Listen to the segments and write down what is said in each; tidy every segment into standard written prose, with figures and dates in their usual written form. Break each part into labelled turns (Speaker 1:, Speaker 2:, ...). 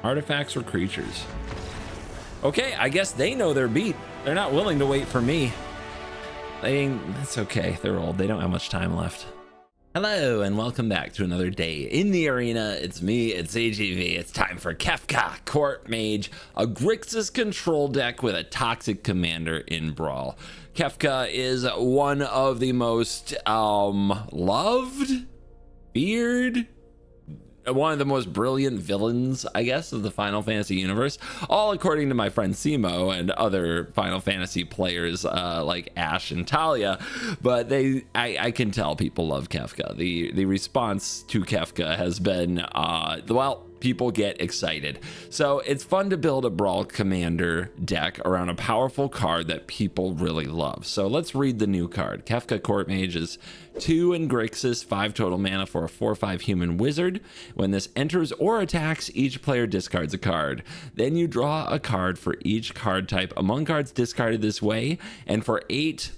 Speaker 1: Artifacts or creatures. Okay, I guess they know their beat. They're not willing to wait for me. That's okay, they're old, they don't have much time left. Hello and welcome back to another day in the arena. It's me, it's AGV. It's time for Kefka, Court Mage, a Grixis control deck with a toxic commander in Brawl. Kefka is one of the most loved, feared, one of the most brilliant villains, I guess, of the Final Fantasy universe, all according to my friend Simo and other Final Fantasy players like Ash and Talia. But I can tell people love Kefka. The response to Kefka has been, well, people get excited. So it's fun to build a Brawl commander deck around a powerful card that people really love. So let's read the new card. Kefka Court Mage is 2 in Grixis, 5 total mana for a 4/5 human wizard. When this enters or attacks, each player discards a card. Then you draw a card for each card type among cards discarded this way, and for 8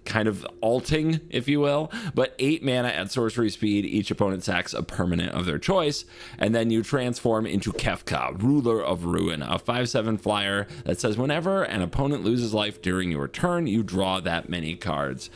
Speaker 1: kind of alting, if you will, but 8 mana at sorcery speed, each opponent sacks a permanent of their choice, and then you transform into Kefka, Ruler of Ruin, a 5/7 flyer that says whenever an opponent loses life during your turn, you draw that many cards.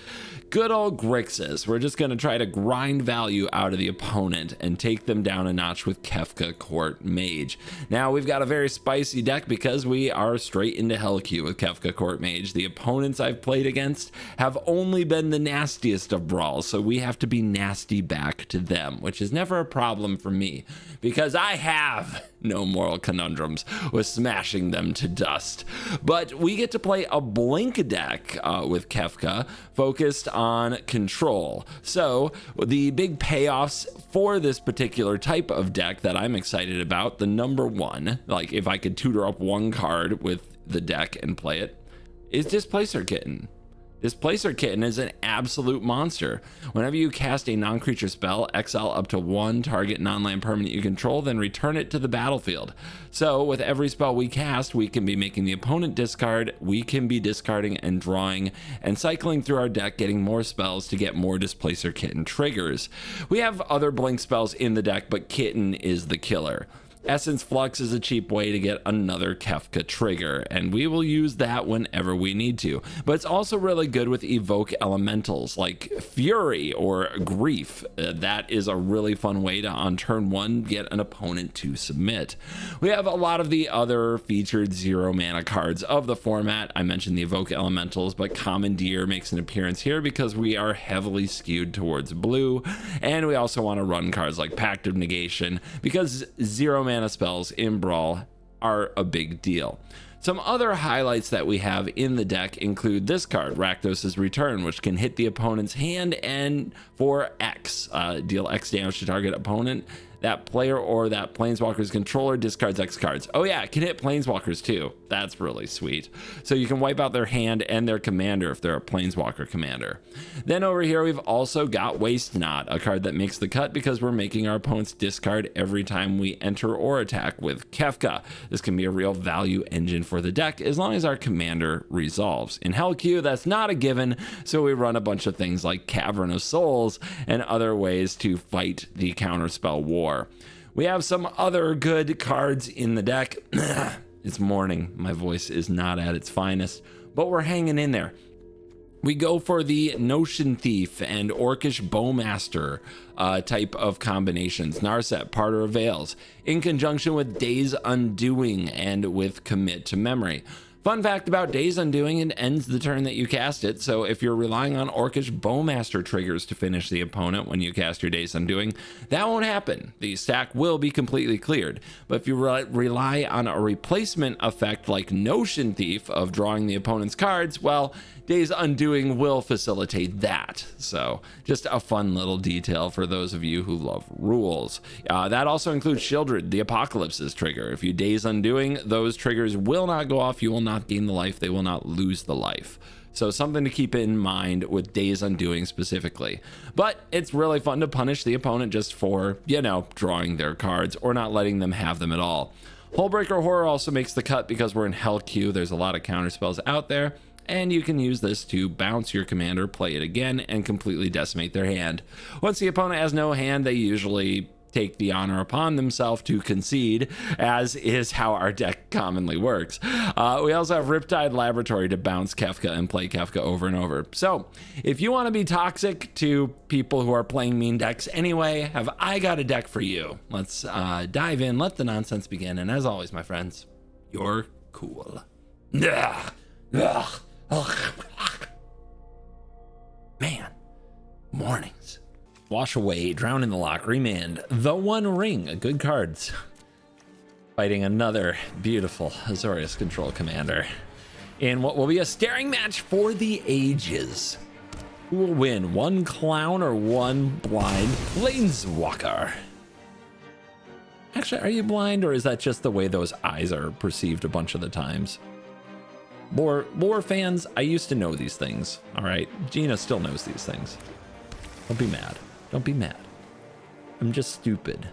Speaker 1: Good old Grixis. We're just going to try to grind value out of the opponent and take them down a notch with Kefka Court Mage. Now, we've got a very spicy deck because we are straight into Hell Queue with Kefka Court Mage. The opponents I've played against have only been the nastiest of brawls, so we have to be nasty back to them, which is never a problem for me because I have no moral conundrums with smashing them to dust. But we get to play a blink deck with Kefka focused on control. So the big payoffs for this particular type of deck that I'm excited about, the number one, like if I could tutor up one card with the deck and play it, is Displacer Kitten. Displacer Kitten is an absolute monster. Whenever you cast a non-creature spell, exile up to 1 target non-land permanent you control, then return it to the battlefield. So with every spell we cast, we can be making the opponent discard, we can be discarding and drawing, and cycling through our deck, getting more spells to get more Displacer Kitten triggers. We have other blink spells in the deck, but Kitten is the killer. Essence Flux is a cheap way to get another Kefka trigger, and we will use that whenever we need to. But it's also really good with Evoke Elementals like Fury or Grief. That is a really fun way to, on turn 1, get an opponent to submit. We have a lot of the other featured 0 mana cards of the format. I mentioned the Evoke Elementals, but Commandeer makes an appearance here because we are heavily skewed towards blue, and we also want to run cards like Pact of Negation because 0 mana spells in Brawl are a big deal. Some other highlights that we have in the deck include this card, Rakdos' Return, which can hit the opponent's hand and for X, deal X damage to target opponent. That player or that planeswalker's controller discards X cards. Oh yeah, it can hit planeswalkers too. That's really sweet. So you can wipe out their hand and their commander if they're a planeswalker commander. Then over here, we've also got Waste Not, a card that makes the cut because we're making our opponents discard every time we enter or attack with Kefka. This can be a real value engine for the deck as long as our commander resolves. In Hell Queue, that's not a given, so we run a bunch of things like Cavern of Souls and other ways to fight the counterspell war. We have some other good cards in the deck. It's morning. My voice is not at its finest, but we're hanging in there. We go for the Notion Thief and Orcish Bowmaster type of combinations. Narset, Parter of Veils, in conjunction with Days Undoing and with Commit to Memory. Fun fact about Days Undoing, it ends the turn that you cast it, so if you're relying on Orcish Bowmaster triggers to finish the opponent when you cast your Days Undoing, that won't happen. The stack will be completely cleared. But if you rely on a replacement effect like Notion Thief of drawing the opponent's cards, well, Days Undoing will facilitate that. So just a fun little detail for those of you who love rules. That also includes Shieldred, the Apocalypse's trigger. If you Days Undoing, those triggers will not go off. You will not gain the life. They will not lose the life. So something to keep in mind with Days Undoing specifically. But it's really fun to punish the opponent just for, you know, drawing their cards or not letting them have them at all. Hullbreaker Horror also makes the cut because we're in Hell Queue. There's a lot of counter spells out there, and you can use this to bounce your commander, play it again, and completely decimate their hand. Once the opponent has no hand, they usually take the honor upon themselves to concede, as is how our deck commonly works. We also have Riptide Laboratory to bounce Kefka and play Kefka over and over. So if you want to be toxic to people who are playing mean decks anyway, have I got a deck for you. Let's dive in, let the nonsense begin, and as always, my friends, you're cool. Man, mornings. Wash away, drown in the lock, remand, the One Ring, good cards. Fighting another beautiful Azorius Control Commander in what will be a staring match for the ages. Who will win, one clown or one blind planeswalker? Actually, are you blind, or is that just the way those eyes are perceived a bunch of the times? Lore fans, I used to know these things, all right? Gina still knows these things. Don't be mad. Don't be mad. I'm just stupid.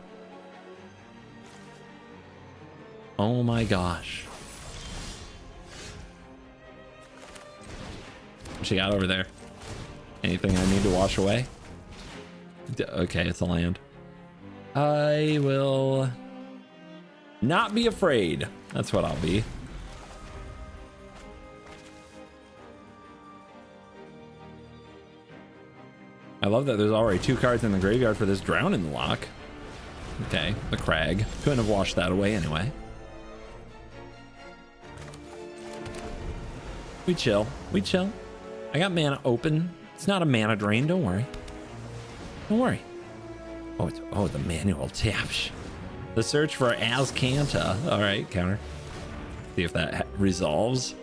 Speaker 1: Oh my gosh. What you got over there? Anything I need to wash away? Okay, it's a land. I will not be afraid. That's what I'll be. I love that there's already 2 cards in the graveyard for this Drown in the Lock. Okay, the Crag. Couldn't have washed that away anyway. We chill. We chill. I got mana open. It's not a mana drain. Don't worry. Don't worry. Oh, the manual taps. The search for Azcanta. All right, counter. See if that resolves.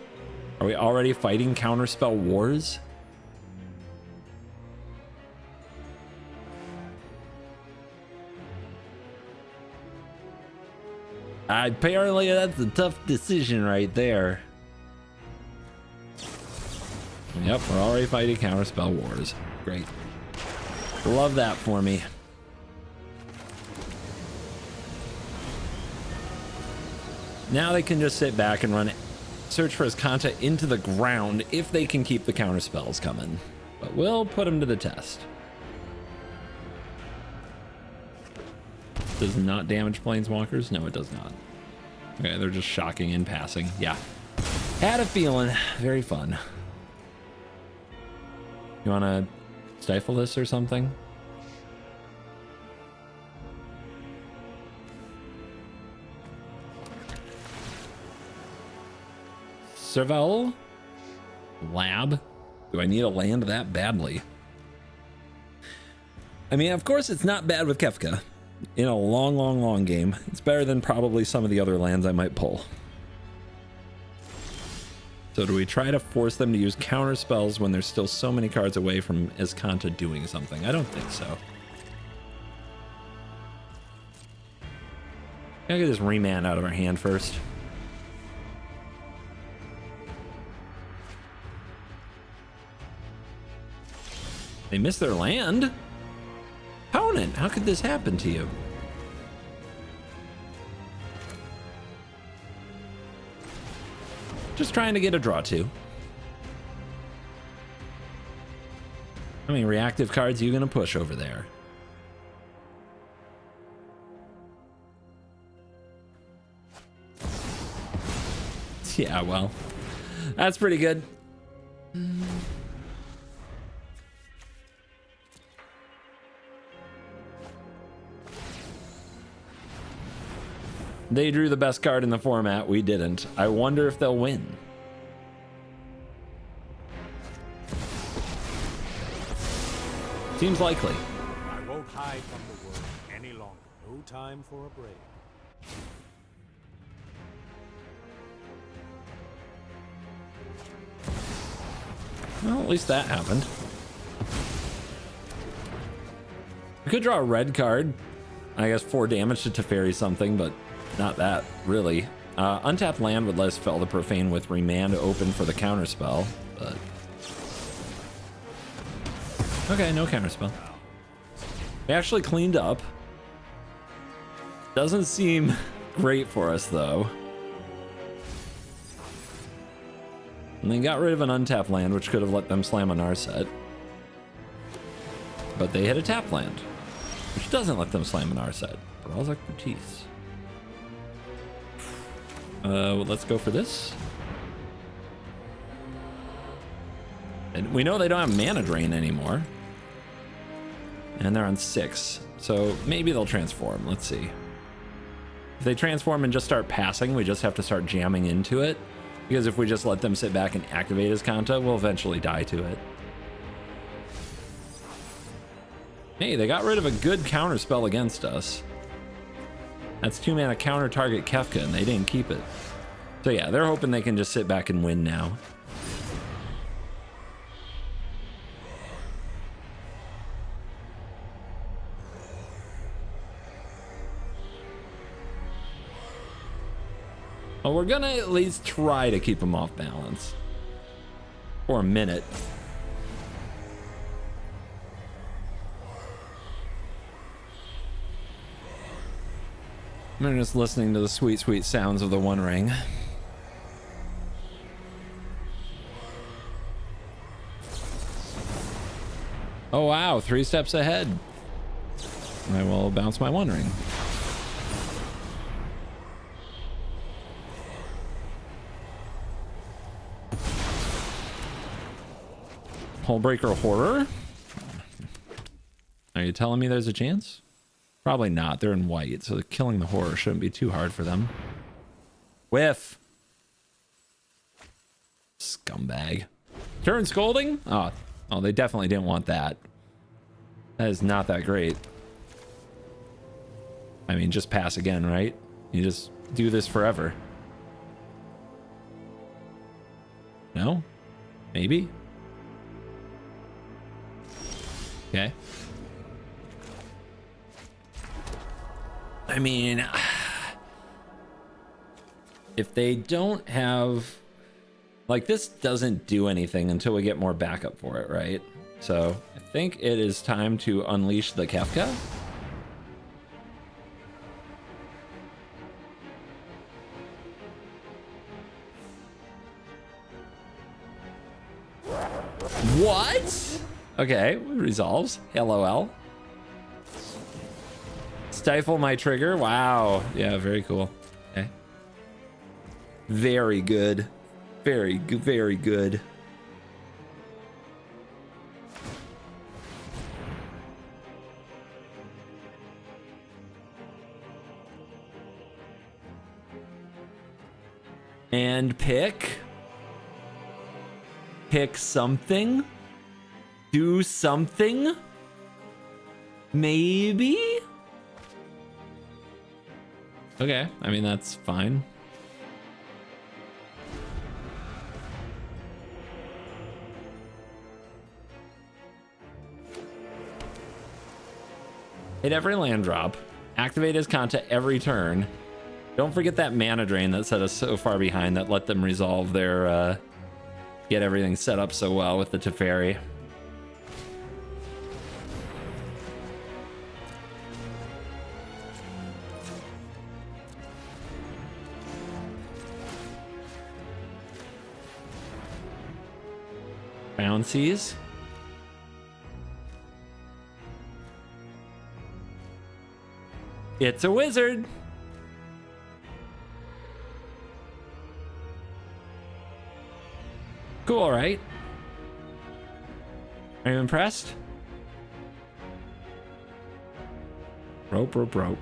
Speaker 1: Are we already fighting counterspell wars? Apparently that's a tough decision right there. Yep, we're already fighting counterspell wars. Great. Love that for me. Now they can just sit back and run search for Azcanta into the ground if they can keep the counterspells coming. But we'll put them to the test. Does not damage planeswalkers? No, it does not. Okay, they're just shocking in passing. Yeah. Had a feeling. Very fun. You want to stifle this or something? Serval? Lab? Do I need a land that badly? I mean, of course it's not bad with Kefka. In a long game. It's better than probably some of the other lands I might pull. So do we try to force them to use counter spells when there's still so many cards away from Azcanta doing something? I don't think so. Gotta get this remand out of our hand first. They missed their land? Opponent, how could this happen to you? Just trying to get a draw two. How many reactive cards are you gonna push over there? Yeah, well, that's pretty good. They drew the best card in the format. We didn't. I wonder if they'll win. Seems likely.
Speaker 2: I won't hide from the world any longer. No time for a break.
Speaker 1: Well, at least that happened. We could draw a red card. I guess 4 damage to Teferi something, but not that, really. Untapped land would let us Fel the Profane with Remand open for the counterspell, but... Okay, no counterspell. We actually cleaned up. Doesn't seem great for us, though. And they got rid of an untapped land, which could have let them slam on our set. But they hit a tap land. which doesn't let them slam an R set. Brawl's expertise. Well, let's go for this. And we know they don't have mana drain anymore. And they're on 6. So maybe they'll transform. Let's see. If they transform and just start passing, we just have to start jamming into it. Because if we just let them sit back and activate his Kanta, we'll eventually die to it. Hey, they got rid of a good counter spell against us. That's 2 mana counter target Kefka, and they didn't keep it. So yeah, they're hoping they can just sit back and win now. Well, we're gonna at least try to keep them off balance for a minute. I'm just listening to the sweet, sweet sounds of the One Ring. Oh wow, 3 steps ahead. I will bounce my One Ring. Hullbreaker Horror? Are you telling me there's a chance? Probably not. They're in white, so killing the Horror shouldn't be too hard for them. Whiff. Scumbag. Turn Scolding? Oh, they definitely didn't want that. That is not that great. I mean, just pass again, right? You just do this forever. No? Maybe? Okay. I mean, if they don't have, like, this doesn't do anything until we get more backup for it, right? So I think it is time to unleash the Kefka. What? Okay, resolves. LOL. Stifle my trigger. Wow. Yeah, very cool. Okay. Very good. Very good. Very good. And pick something. Do something. Maybe. Okay, I mean, that's fine. Hit every land drop. Activate his Kanta every turn. Don't forget that mana drain that set us so far behind that let them resolve their, get everything set up so well with the Teferi. Bouncies. It's a wizard. Cool, right? Are you impressed? Rope, rope, rope.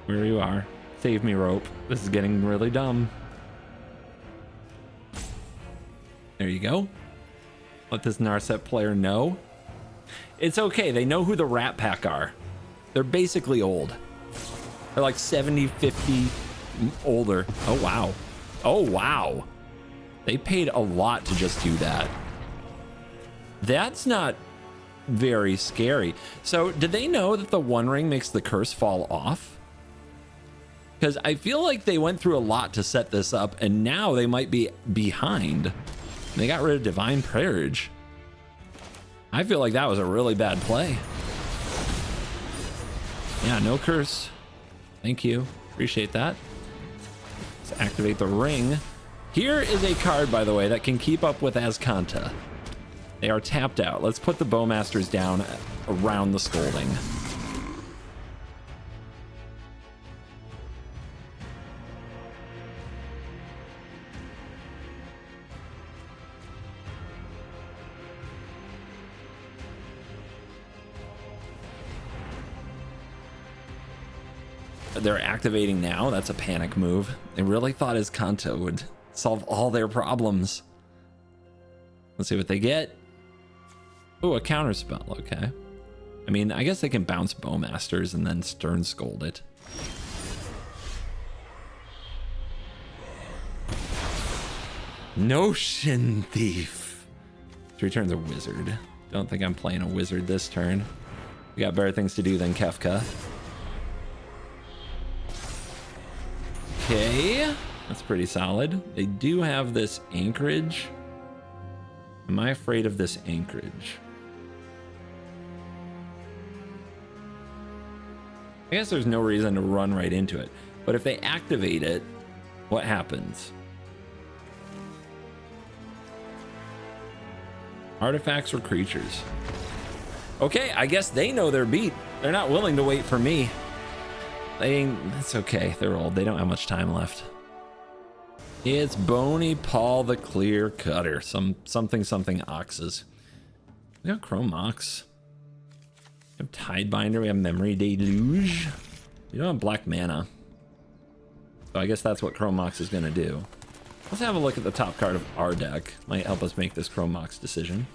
Speaker 1: Where you are. Save me, rope. This is getting really dumb. There you go. Let this Narset player know. It's okay. They know who the Rat Pack are. They're basically old. They're like 70, 50 older. Oh, wow. Oh, wow. They paid a lot to just do that. That's not very scary. So did they know that the One Ring makes the curse fall off? Because I feel like they went through a lot to set this up, and now they might be behind. They got rid of Divine Prairage. I feel like that was a really bad play. Yeah, no curse. Thank you. Appreciate that. Let's activate the ring. Here is a card, by the way, that can keep up with Azcanta. They are tapped out. Let's put the Bowmasters down around the Scolding. they're activating now. That's a panic move. They really thought his Kanto would solve all their problems. Let's see what they get. Oh, a counter spell. Okay. I mean, I guess they can bounce Bowmasters and then Stern Scold it. Notion Thief. She returns a wizard. Don't think I'm playing a wizard this turn. We got better things to do than Kefka. Okay, that's pretty solid. They do have this anchorage. Am I afraid of this anchorage? I guess there's no reason to run right into it. But if they activate it, what happens? Artifacts or creatures? Okay, I guess they know they're beat. They're not willing to wait for me. That's okay. They're old. They don't have much time left. It's Bony Paul the Clear Cutter. Something oxes. We got Chrome Ox. We have Tidebinder. We have Memory Deluge. We don't have black mana. So I guess that's what Chrome Ox is going to do. Let's have a look at the top card of our deck. Might help us make this Chrome Ox decision.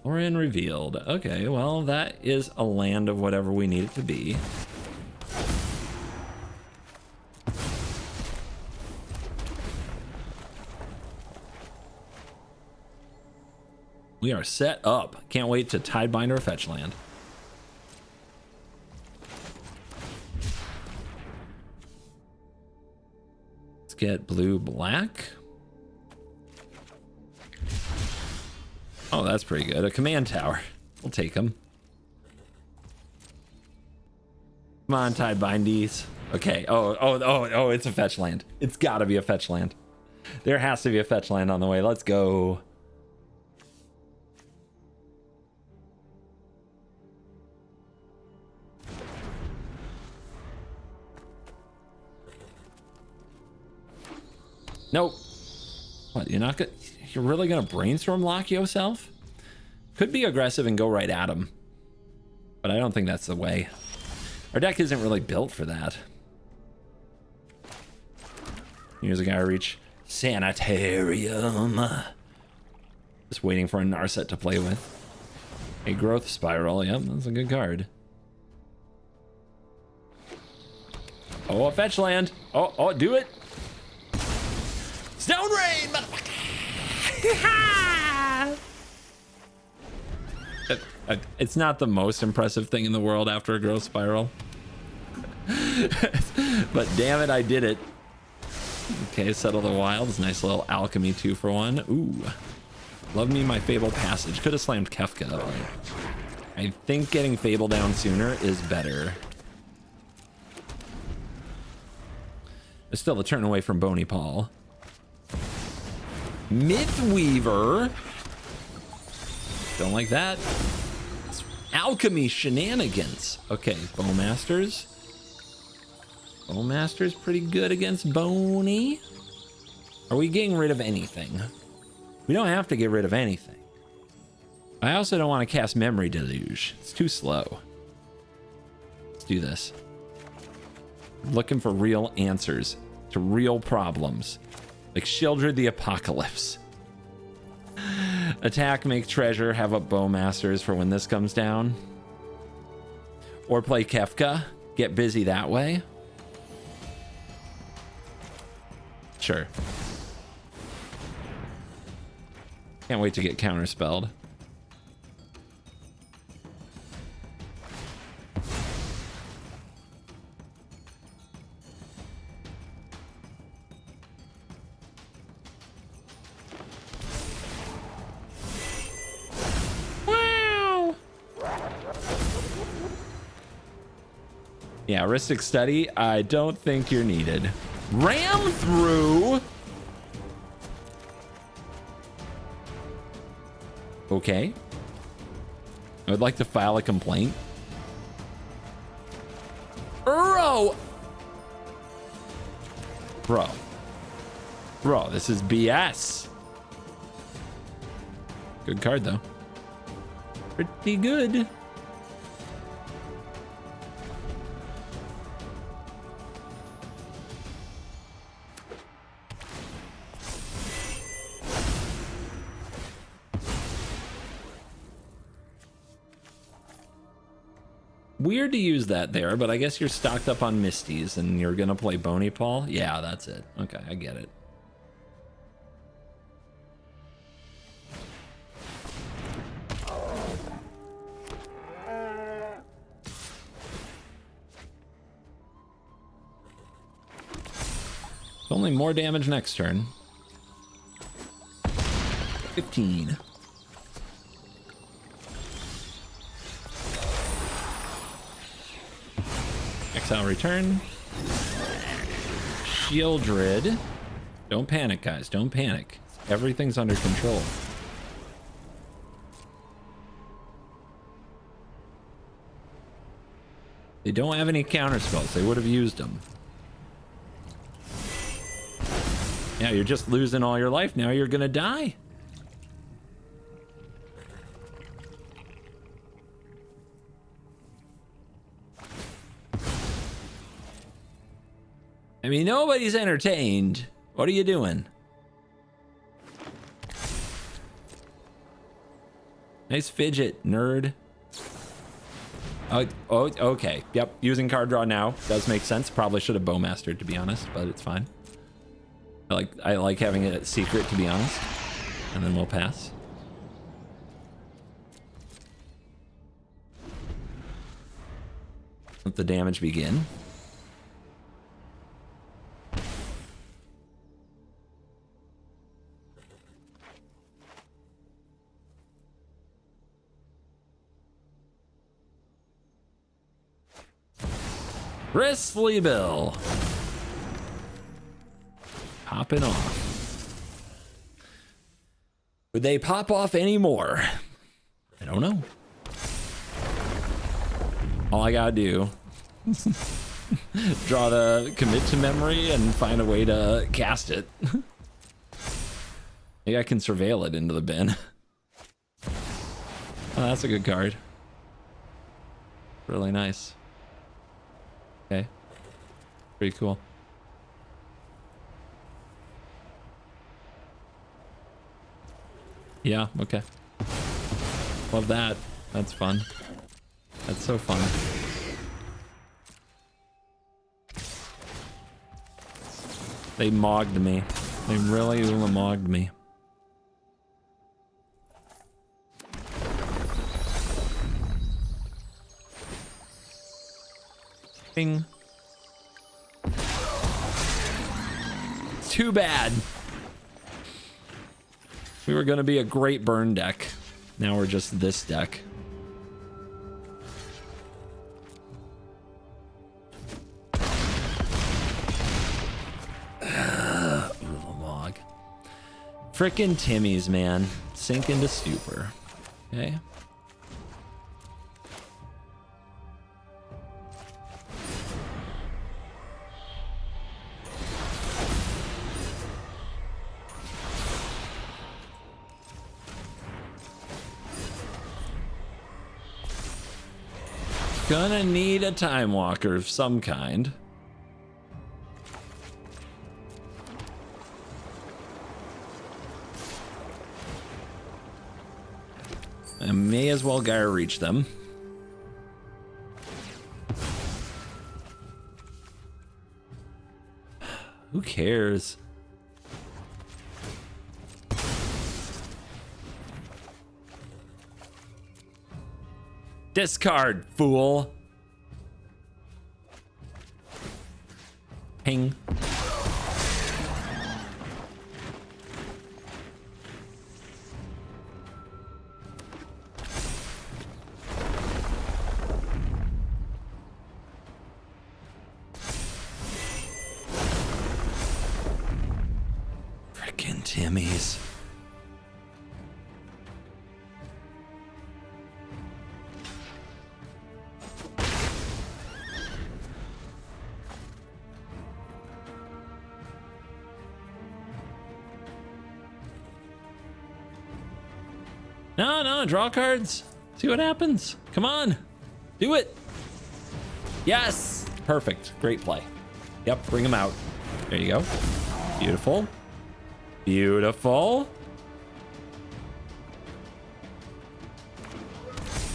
Speaker 1: Orin revealed. Okay, well, that is a land of whatever we need it to be. We are set up. Can't wait to Tidebinder a fetch land. Let's get blue black. Oh, that's pretty good. A command tower. We'll take them. Come on, Tidebindies. Okay. Oh, it's a fetch land. It's got to be a fetch land. There has to be a fetch land on the way. Let's go. Nope. What, you're really gonna brainstorm lock yourself? Could be aggressive and go right at him, but I don't think that's the way. Our deck isn't really built for that. Here's a guy reach Sanitarium. Just waiting for a Narset to play with. A Growth Spiral. Yep, that's a good card. Oh, a fetch land. Oh, do it. Stone Rain, motherfucker! It's not the most impressive thing in the world after a Growth Spiral. But damn it, I did it. Okay, Settle the Wilds. Nice little alchemy 2-for-1. Ooh. Love me my Fable Passage. Could have slammed Kefka, but I think getting Fable down sooner is better. It's still a turn away from Bony Paul. Mythweaver. Don't like that. It's alchemy shenanigans. Okay, Bowmasters. Bowmaster's pretty good against Bony. Are we getting rid of anything? We don't have to get rid of anything. I also don't want to cast Memory Deluge. It's too slow. Let's do this. Looking for real answers to real problems. Like Shieldred the Apocalypse. Attack, make treasure, have up Bowmasters for when this comes down. Or play Kefka, get busy that way. Sure. Can't wait to get counterspelled. Yeah, Ristic Study, I don't think you're needed. Ram through! Okay. I would like to file a complaint. Bro, this is BS. Good card, though. Pretty good. Weird to use that there, but I guess you're stocked up on Misties and you're gonna play Bony Paul. Yeah, that's it. Okay, I get it. Only more damage next turn. 15. Exile return. Shieldred. Don't panic, guys. Don't panic. Everything's under control. They don't have any counter spells. They would have used them. Yeah, you're just losing all your life now. You're gonna die. I mean, nobody's entertained. What are you doing? Nice fidget, nerd. Oh, okay. Yep, using card draw now does make sense. Probably should have Bowmastered, to be honest, but it's fine. I like having it secret, to be honest. And then we'll pass. Let the damage begin. Bristly Bill. Popping off. Would they pop off anymore? I don't know. All I gotta do draw the commit to memory and find a way to cast it. Maybe I can surveil it into the bin. Oh, that's a good card. Really nice. Okay. Pretty cool. Yeah, okay. Love that. That's fun. That's so fun. They mogged me. They really mogged me. Bing. Too bad. We were gonna be a great burn deck. Now we're just this deck. Log. Frickin' Timmy's, man. Sink into stupor. Okay. Gonna need a time walker of some kind. I may as well Gyre reach them. Who cares? Discard, fool. Ping. Frickin' Timmy's. No, draw cards. See what happens. Come on. Do it. Yes. Perfect. Great play. Yep, bring them out. There you go. Beautiful. Beautiful.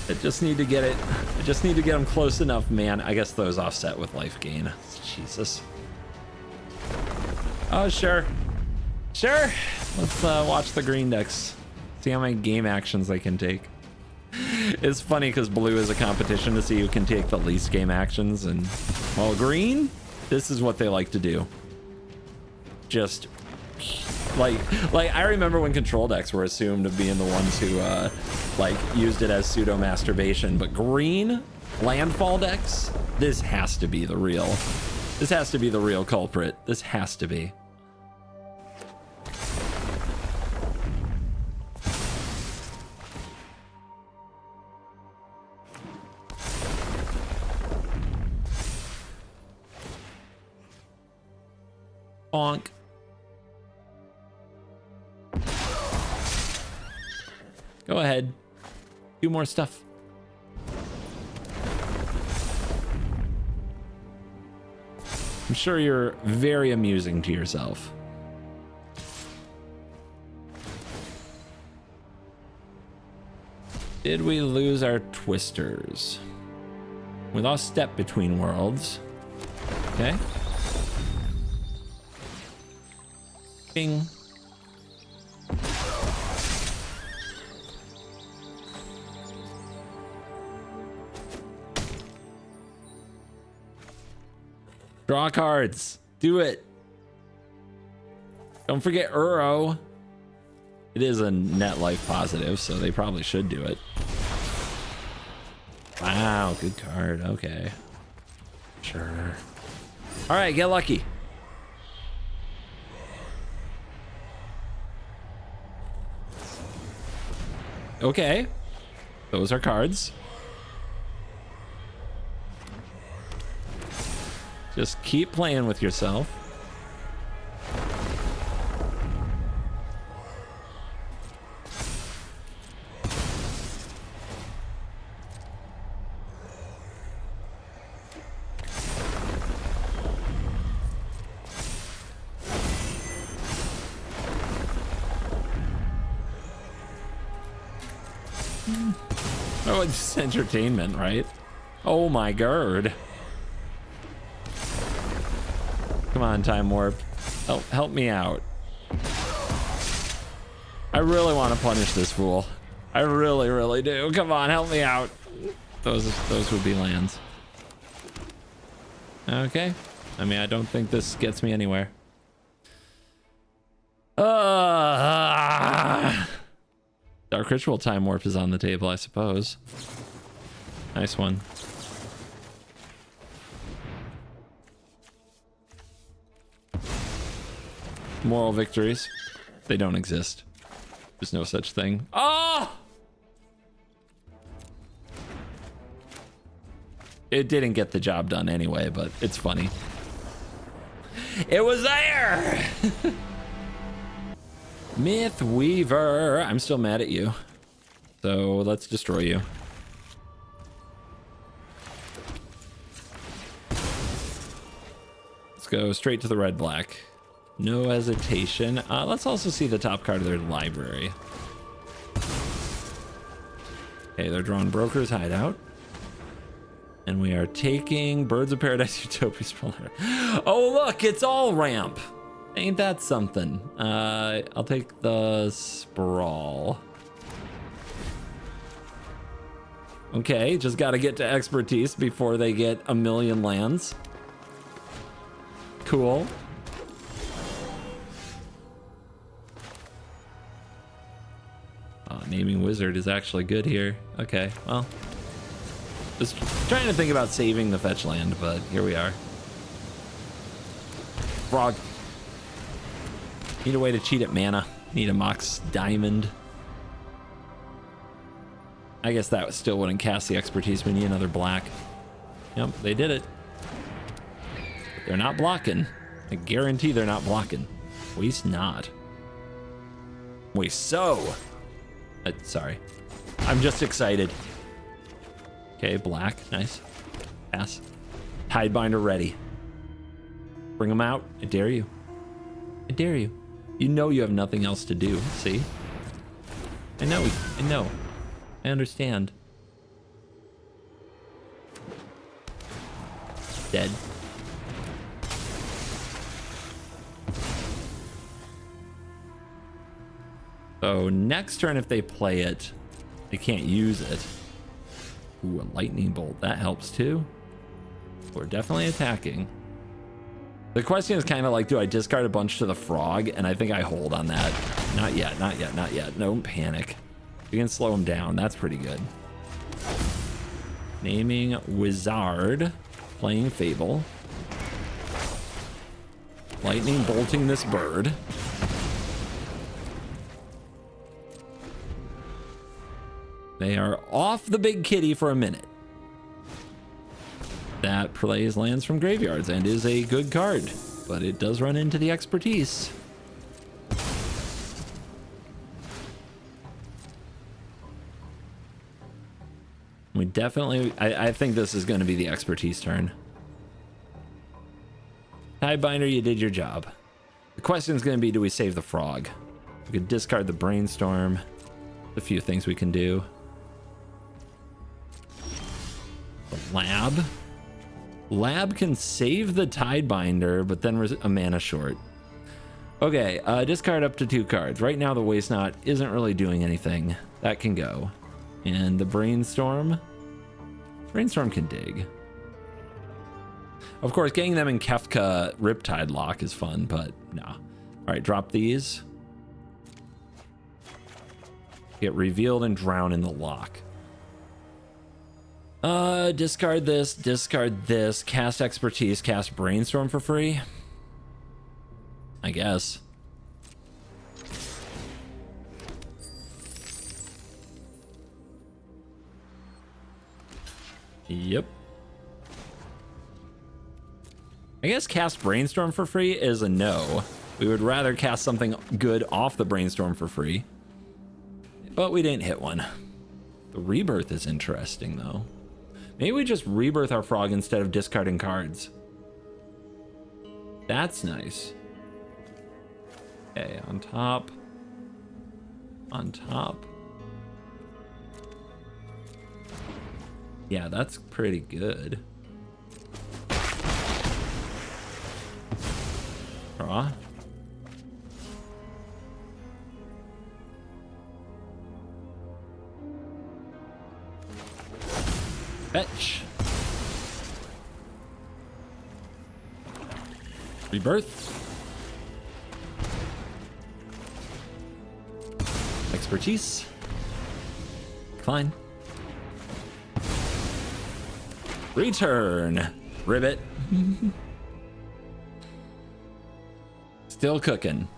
Speaker 1: I just need to get it. I just need to get them close enough, man. I guess those offset with life gain. Jesus. Oh, sure. Sure. Let's watch the green decks. See how many game actions they can take. It's funny because blue is a competition to see who can take the least game actions, and well, green, this is what they like to do. Just like I remember when control decks were assumed of being the ones who like used it as pseudo masturbation, but green landfall decks, this has to be the real. This has to be the real culprit. This has to be. Bonk. Go ahead. Do more stuff. I'm sure you're very amusing to yourself. Did we lose our twisters? We lost step between worlds. Okay. Bing. Draw cards. Do it. Don't forget Uro. It is a net life positive, so they probably should do it. Wow, good card. Okay. Sure. All right, get lucky. Okay. Those are cards. Just keep playing with yourself. Oh, it's entertainment, right? Oh my god. Come on, Time Warp. Help me out. I really want to punish this fool. I really, really do. Come on, help me out. Those would be lands. Okay. I mean, I don't think this gets me anywhere. Dark Ritual Time Warp is on the table, I suppose. Nice one. Moral victories. They don't exist. There's no such thing. Oh! It didn't get the job done anyway, but it's funny. It was there! Myth Weaver. I'm still mad at you. So let's destroy you. Let's go straight to the red black. No hesitation. Let's also see the top card of their library. Okay, they're drawing Broker's Hideout. And we are taking Birds of Paradise Utopia Sprawl. Oh, look, it's all ramp. Ain't that something? I'll take the Sprawl. Okay, just got to get to expertise before they get a million lands. Cool. Naming Wizard is actually good here. Okay, well. Just trying to think about saving the fetch land, but here we are. Frog. Need a way to cheat at mana. Need a Mox Diamond. I guess that still wouldn't cast the expertise. We need another black. Yep, they did it. But they're not blocking. I guarantee they're not blocking. Waste not. Waste so. Sorry. I'm just excited. Okay, black. Nice. Pass. Tidebinder ready. Bring them out. I dare you. I dare you. You know you have nothing else to do. See? I know. I know. I understand. Dead. So next turn, if they play it, they can't use it. Ooh, a lightning bolt. That helps too. We're definitely attacking. The question is kind of like, do I discard a bunch to the frog? And I think I hold on that. Not yet, not yet, not yet. Don't panic. You can slow him down. That's pretty good. Naming Wizard. Playing Fable. Lightning bolting this bird. They are off the big kitty for a minute. That plays lands from graveyards and is a good card, but it does run into the expertise. We definitely, I think this is going to be the expertise turn. Tidebinder, you did your job. The question is going to be, do we save the frog? We could discard the brainstorm. A few things we can do. The lab can save the Tidebinder, but then we're a mana short. Okay, discard up to 2 cards. Right now the Waste Not isn't really doing anything. That can go. And the brainstorm can dig. Of course, getting them in Kefka Riptide Lock is fun, but no. All right, drop these. Get revealed and drown in the lock. Discard this, cast expertise, cast brainstorm for free. I guess. Yep. I guess cast brainstorm for free is a no. We would rather cast something good off the brainstorm for free. But we didn't hit one. The rebirth is interesting though. Maybe we just rebirth our frog instead of discarding cards. That's nice. Okay, on top. On top. Yeah, that's pretty good. Draw. Fetch. Rebirth. Expertise. Decline. Return. Ribbit. Still cooking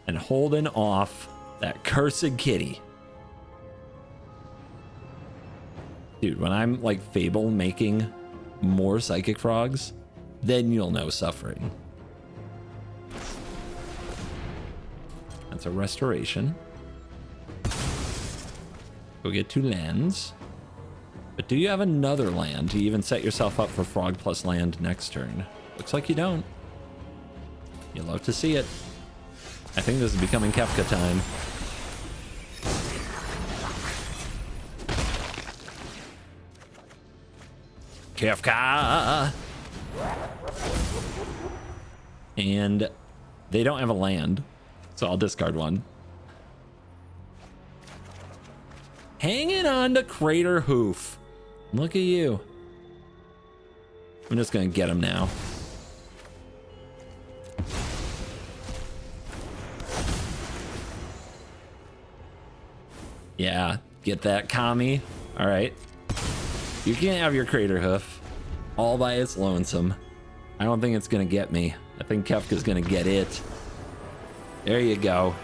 Speaker 1: and holding off that cursed kitty. Dude, when I'm like Fable making more psychic frogs, then you'll know suffering. That's a restoration. Go get 2 lands. But do you have another land to even set yourself up for frog plus land next turn? Looks like you don't. You love to see it. I think this is becoming Kefka time. Kefka! And they don't have a land, so I'll discard one. Hanging on to Crater Hoof. Look at you. I'm just gonna get him now. Yeah, get that, Kami. All right. You can't have your Crater Hoof all by its lonesome. I don't think it's gonna get me. I think Kefka's gonna get it. There you go.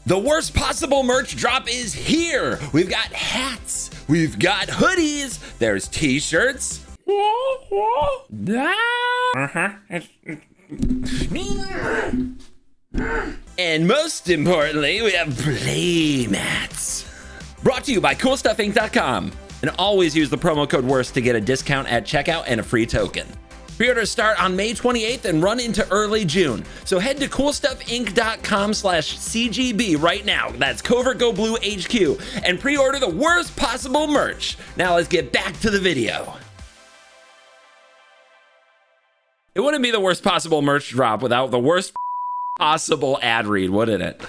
Speaker 1: The worst possible merch drop is here. We've got hats. We've got hoodies. There's t-shirts. And most importantly, we have play mats. Brought to you by CoolStuffInc.com. And always use the promo code WORST to get a discount at checkout and a free token. Pre-orders start on May 28th and run into early June. So head to CoolStuffInc.com/CGB right now. That's CovertGoBlue HQ and pre-order the worst possible merch. Now let's get back to the video. It wouldn't be the worst possible merch drop without the worst possible ad read, wouldn't it?